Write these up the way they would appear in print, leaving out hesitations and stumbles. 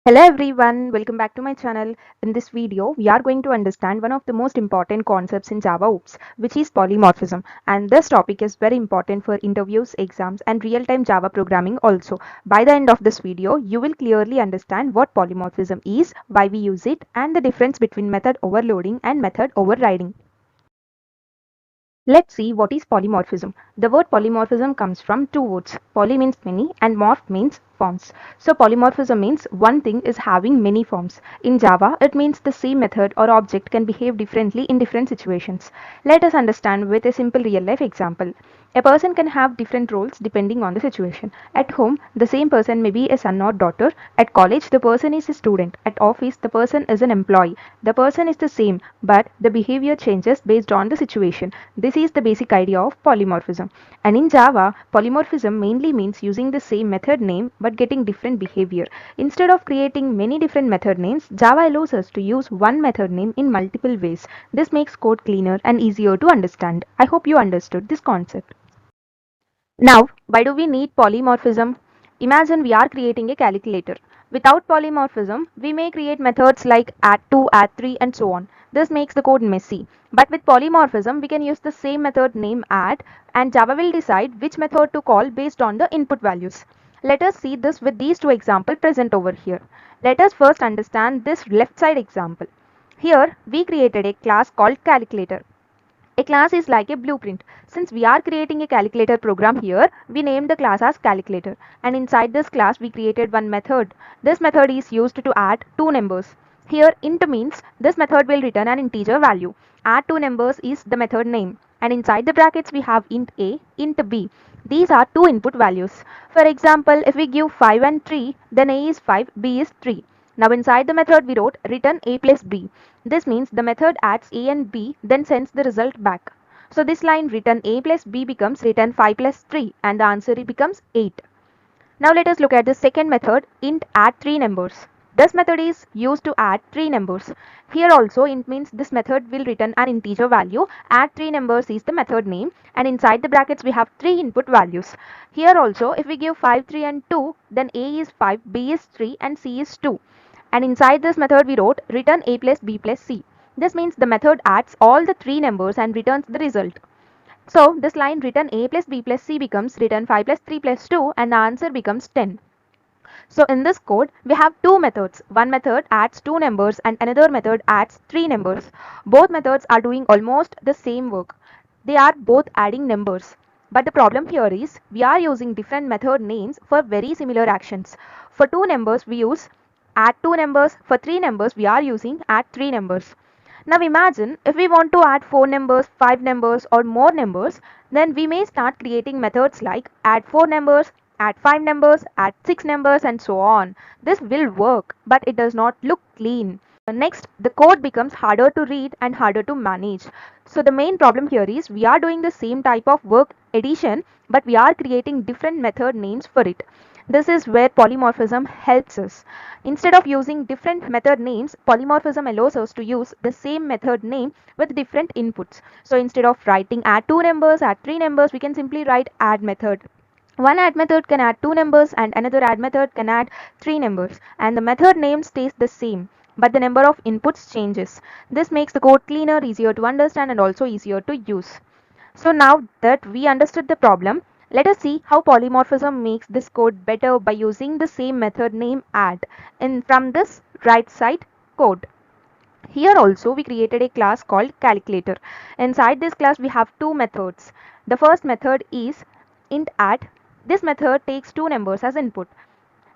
Hello everyone, welcome back to my channel. In this video, we are going to understand one of the most important concepts in Java OOPS, which is polymorphism. And this topic is very important for interviews, exams, and real-time Java programming also. By the end of this video, you will clearly understand what polymorphism is, why we use it, and the difference between method overloading and method overriding. Let's see what is polymorphism. The word polymorphism comes from two words. Poly means many and morph means forms. So polymorphism means one thing is having many forms. In Java, it means the same method or object can behave differently in different situations. Let us understand with a simple real life example. A person can have different roles depending on the situation. At home, the same person may be a son or daughter. At college, the person is a student. At office, the person is an employee. The person is the same, but the behavior changes based on the situation. This is the basic idea of polymorphism. And in Java, polymorphism mainly means using the same method name but getting different behavior. Instead of creating many different method names, Java allows us to use one method name in multiple ways. This makes code cleaner and easier to understand. I hope you understood this concept. Now, why do we need polymorphism? Imagine we are creating a calculator. Without polymorphism, we may create methods like add2, add3 and so on. This makes the code messy. But with polymorphism, we can use the same method name add and Java will decide which method to call based on the input values. Let us see this with these two examples present over here. Let us first understand this left side example. Here, we created a class called calculator. A class is like a blueprint. Since we are creating a calculator program here, we named the class as calculator. And inside this class, we created one method. This method is used to add two numbers. Here, int means this method will return an integer value. Add two numbers is the method name. And inside the brackets, we have int a, int b. These are two input values. For example, if we give 5 and 3, then a is 5, b is 3. Now inside the method we wrote return a plus b. This means the method adds a and b then sends the result back. So this line return a plus b becomes return 5 plus 3 and the answer becomes 8. Now let us look at the second method int add 3 numbers. This method is used to add 3 numbers. Here also int means this method will return an integer value. Add 3 numbers is the method name and inside the brackets we have 3 input values. Here also if we give 5, 3 and 2 then a is 5, b is 3 and c is 2. And inside this method we wrote return a plus b plus c. This means the method adds all the 3 numbers and returns the result. So this line return a plus b plus c becomes return 5 plus 3 plus 2 and the answer becomes 10. So in this code, we have two methods. One method adds two numbers and another method adds three numbers. Both methods are doing almost the same work. They are both adding numbers. But the problem here is we are using different method names for very similar actions. For two numbers, we use add two numbers. For three numbers, we are using add three numbers. Now imagine if we want to add 4 numbers, 5 numbers or more numbers, then we may start creating methods like add 4 numbers, add 5 numbers, add 6 numbers and so on. This will work, but it does not look clean. Next, the code becomes harder to read and harder to manage. So the main problem here is we are doing the same type of work addition, but we are creating different method names for it. This is where polymorphism helps us. Instead of using different method names, polymorphism allows us to use the same method name with different inputs. So instead of writing add two numbers, add three numbers, we can simply write add method. One add method can add two numbers and another add method can add three numbers and the method name stays the same but the number of inputs changes. This makes the code cleaner, easier to understand and also easier to use. So now that we understood the problem, let us see how polymorphism makes this code better by using the same method name add from this right side code. Here also we created a class called calculator. Inside this class we have two methods. The first method is int add. This method takes two numbers as input.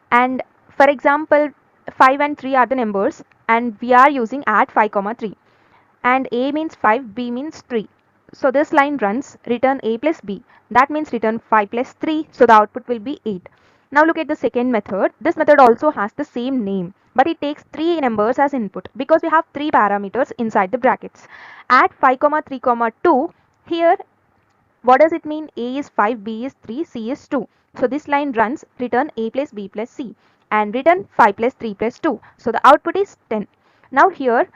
And for example 5 and 3 are the numbers and we are using add 5 comma 3 and a means 5, b means 3. So this line runs return a plus b. That means return 5 plus 3. So the output will be 8. Now look at the second method. This method also has the same name, but it takes 3 numbers as input because we have 3 parameters inside the brackets. Add 5 comma 3 comma 2. Here what does it mean? A is 5, B is 3, C is 2. So this line runs return A plus B plus C and return 5 plus 3 plus 2. So the output is 10. Now here,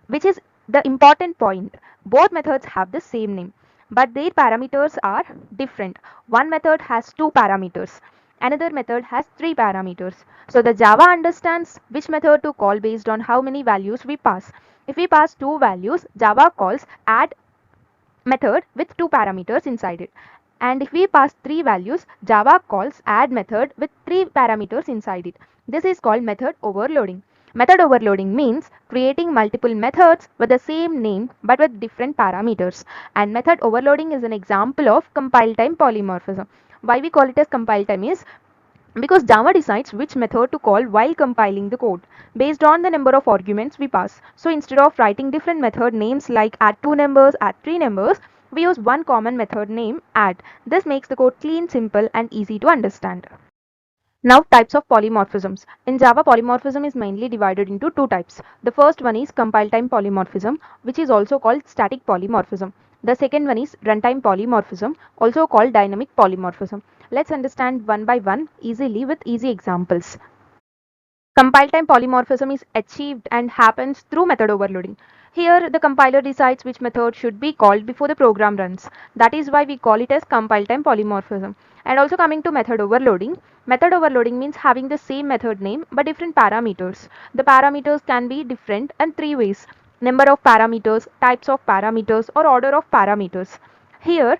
which is the important point, both methods have the same name but their parameters are different. One method has two parameters. Another method has 3 parameters. So the Java understands which method to call based on how many values we pass. If we pass 2 values, Java calls add method with 2 parameters inside it. And if we pass 3 values, Java calls add method with 3 parameters inside it. This is called method overloading. Method overloading means creating multiple methods with the same name but with different parameters. And method overloading is an example of compile time polymorphism. Why we call it as compile time is because Java decides which method to call while compiling the code based on the number of arguments we pass. So instead of writing different method names like add 2 numbers, add 3 numbers, we use one common method name add. This makes the code clean, simple and easy to understand. Now types of polymorphisms. In Java, polymorphism is mainly divided into two types. The first one is compile time polymorphism, which is also called static polymorphism. The second one is runtime polymorphism, also called dynamic polymorphism. Let's understand one by one easily with easy examples. Compile time polymorphism is achieved and happens through method overloading. Here, the compiler decides which method should be called before the program runs. That is why we call it as compile time polymorphism. And also coming to method overloading means having the same method name but different parameters. The parameters can be different in three ways: number of parameters, types of parameters, or order of parameters. Here,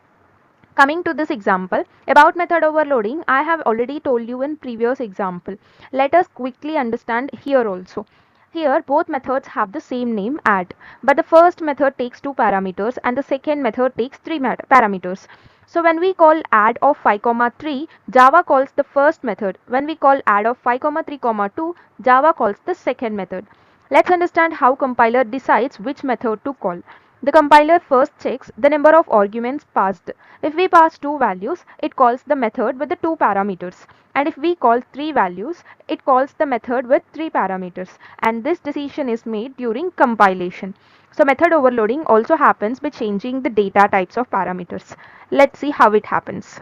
coming to this example about method overloading, I have already told you in previous example. Let us quickly understand here also. Here both methods have the same name add, but the first method takes 2 parameters and the second method takes 3 parameters. So when we call add of 5, 3, Java calls the first method. When we call add of 5, 3, 2, Java calls the second method. Let's understand how compiler decides which method to call. The compiler first checks the number of arguments passed. If we pass 2 values, it calls the method with the 2 parameters. And if we call 3 values, it calls the method with 3 parameters. And this decision is made during compilation. So method overloading also happens by changing the data types of parameters. Let's see how it happens.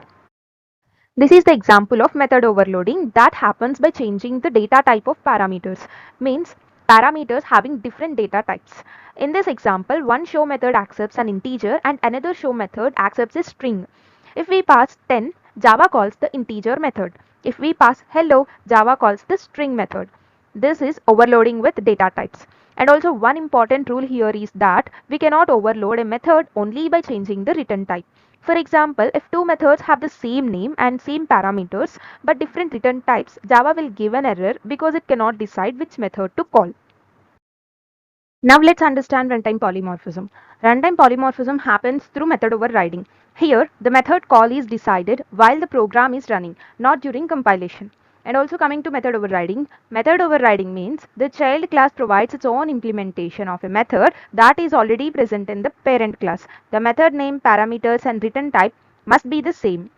This is the example of method overloading that happens by changing the data type of parameters. Means parameters having different data types. In this example, one show method accepts an integer and another show method accepts a string. If we pass 10, Java calls the integer method. If we pass hello, Java calls the string method. This is overloading with data types. And also one important rule here is that we cannot overload a method only by changing the return type. For example, if two methods have the same name and same parameters but different return types, Java will give an error because it cannot decide which method to call. Now let's understand runtime polymorphism. Runtime polymorphism happens through method overriding. Here, the method call is decided while the program is running, not during compilation. And also coming to method overriding means the child class provides its own implementation of a method that is already present in the parent class. The method name, parameters and return type must be the same.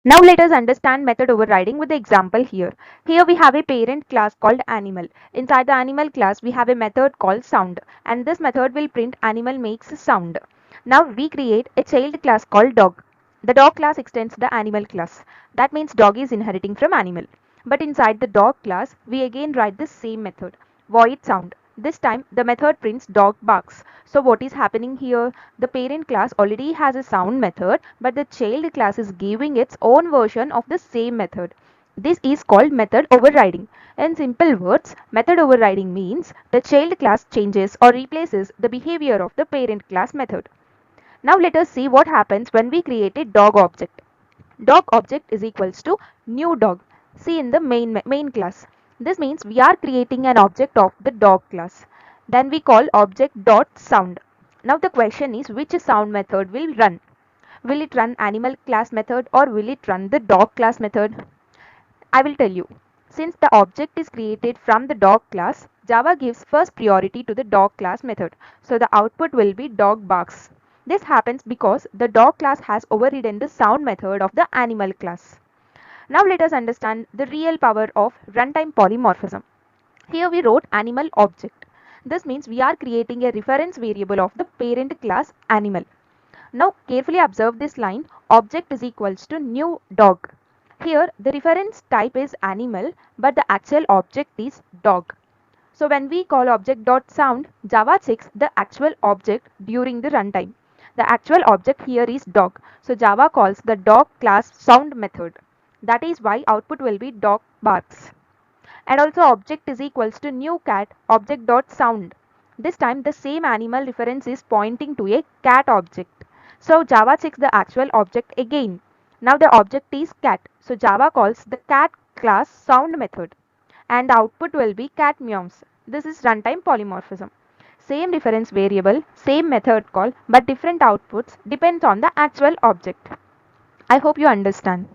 Now let us understand method overriding with the example here. Here we have a parent class called animal. Inside the animal class we have a method called sound, and this method will print animal makes a sound. Now we create a child class called dog. The dog class extends the animal class. That means dog is inheriting from animal. But inside the dog class we again write the same method, void sound. This time the method prints dog barks. So what is happening here? The parent class already has a sound method, but the child class is giving its own version of the same method. This is called method overriding. In simple words, method overriding means the child class changes or replaces the behavior of the parent class method. Now let us see what happens when we create a dog object. Dog object is equals to new dog. See in the main class. This means we are creating an object of the dog class. Then we call object dot sound. Now the question is which sound method will run? Will it run animal class method or will it run the dog class method? I will tell you. Since the object is created from the dog class, Java gives first priority to the dog class method. So the output will be dog barks. This happens because the dog class has overridden the sound method of the animal class. Now let us understand the real power of runtime polymorphism. Here we wrote animal object. This means we are creating a reference variable of the parent class animal. Now carefully observe this line, object is equals to new dog. Here the reference type is animal but the actual object is dog. So when we call object.sound, Java checks the actual object during the runtime. The actual object here is dog. So Java calls the dog class sound method. That is why output will be dog barks. And also object is equals to new cat object dot sound. This time the same animal reference is pointing to a cat object. So Java checks the actual object again. Now the object is cat. So Java calls the cat class sound method. And the output will be cat meows. This is runtime polymorphism. Same reference variable, same method call, but different outputs depends on the actual object. I hope you understand.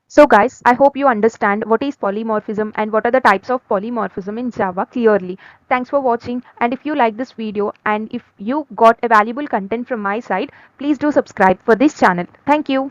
So guys, I hope you understand what is polymorphism and what are the types of polymorphism in Java clearly. Thanks for watching, and if you like this video and if you got a valuable content from my side, please do subscribe for this channel. Thank you.